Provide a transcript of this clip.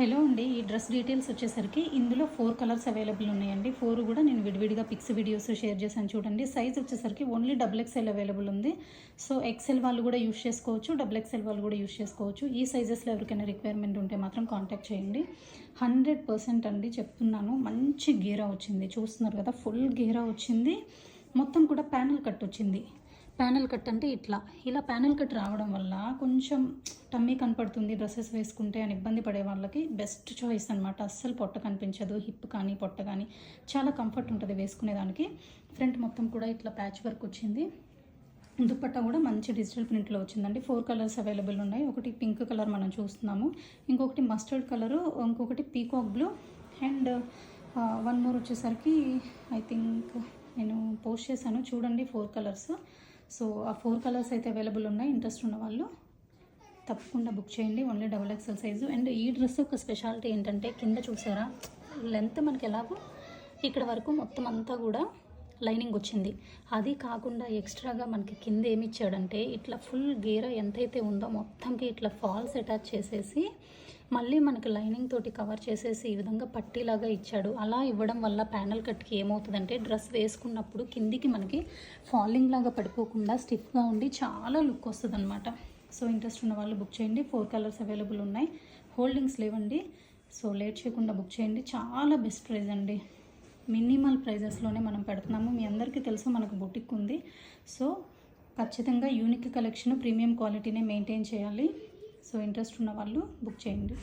Hello అండి. ఈ dress details వచ్చేసరికి ఇందులో 4 కలర్స్ అవైలబుల్ ఉన్నాయండి. 4 కూడా నేను విడివిడిగా పిక్స్ వీడియోస్ షేర్ చేశాను చూడండి. సైజ్ వచ్చేసరికి ఓన్లీ XXL అవైలబుల్ ఉంది. సో ఎక్సెల్ వాళ్ళు కూడా యూస్ చేసుకోవచ్చు, XXL వాళ్ళు కూడా యూస్ చేసుకోవచ్చు. ఈ సైజెస్లో ఎవరికైనా రిక్వైర్మెంట్ ఉంటే మాత్రం కాంటాక్ట్ చేయండి. 100% అండి చెప్తున్నాను. మంచి గేరా వచ్చింది, చూస్తున్నారు కదా, ఫుల్ గేరా వచ్చింది. మొత్తం కూడా ప్యానల్ కట్ వచ్చింది. ప్యానల్ కట్ అంటే ఇలా ప్యానల్ కట్ రావడం వల్ల కొంచెం టమ్మీ కనపడుతుంది డ్రెస్సెస్ వేసుకుంటే అని ఇబ్బంది పడే వాళ్ళకి బెస్ట్ చాయిస్ అనమాట. అస్సలు పొట్ట కనిపించదు, హిప్ కానీ పొట్ట కానీ చాలా కంఫర్ట్ ఉంటుంది వేసుకునేదానికి. ఫ్రంట్ మొత్తం కూడా ఇట్లా ప్యాచ్ వర్క్ వచ్చింది. దుపట్టా కూడా మంచి డిజిటల్ ప్రింట్లో వచ్చిందండి. 4 కలర్స్ అవైలబుల్ ఉన్నాయి. ఒకటి పింక్ కలర్ మనం చూస్తున్నాము, ఇంకొకటి మస్టర్డ్ కలరు, ఇంకొకటి peacock blue, and one more వచ్చేసరికి ఐ థింక్ నేను పోస్ట్ చేశాను చూడండి. 4 కలర్స్. సో ఆ 4 కలర్స్ అయితే అవైలబుల్ ఉన్నాయి. ఇంట్రెస్ట్ ఉన్న వాళ్ళు తప్పకుండా బుక్ చేయండి. Only XXL size. అండ్ ఈ డ్రెస్ ఒక స్పెషాలిటీ ఏంటంటే, కింద చూసారా, లెంత్ మనకి ఎలాగో ఇక్కడ వరకు మొత్తం అంతా కూడా లైనింగ్ వచ్చింది. అది కాకుండా ఎక్స్ట్రాగా మనకి కింద ఏమి ఇచ్చాడంటే, ఇట్లా ఫుల్ గేరా ఎంతైతే ఉందో మొత్తంకి ఇట్లా ఫాల్స్ అటాచ్ చేసేసి మళ్ళీ మనకి లైనింగ్ తోటి కవర్ చేసేసి ఈ విధంగా పట్టీలాగా ఇచ్చాడు. అలా ఇవ్వడం వల్ల ప్యానల్ కట్కి ఏమవుతుందంటే, డ్రెస్ వేసుకున్నప్పుడు కిందికి మనకి ఫాలింగ్ లాగా పడిపోకుండా స్టిఫ్గా ఉండి చాలా లుక్ వస్తుంది అనమాట. సో ఇంట్రెస్ట్ ఉన్న వాళ్ళు బుక్ చేయండి. 4 కలర్స్ అవైలబుల్ ఉన్నాయి. హోల్డింగ్స్ లేవండి. సో లేట్ చేయకుండా బుక్ చేయండి. చాలా బెస్ట్ ప్రైస్ అండి. మినిమల్ ప్రైజెస్లోనే మనం పెడుతున్నాము. మీ అందరికీ తెలుసు మనకు బుటిక్ ఉంది. సో ఖచ్చితంగా యూనిక్ కలెక్షన్, ప్రీమియం క్వాలిటీనే మెయింటైన్ చేయాలి. సో ఇంట్రెస్ట్ ఉన్న వాళ్ళు బుక్ చేయండి.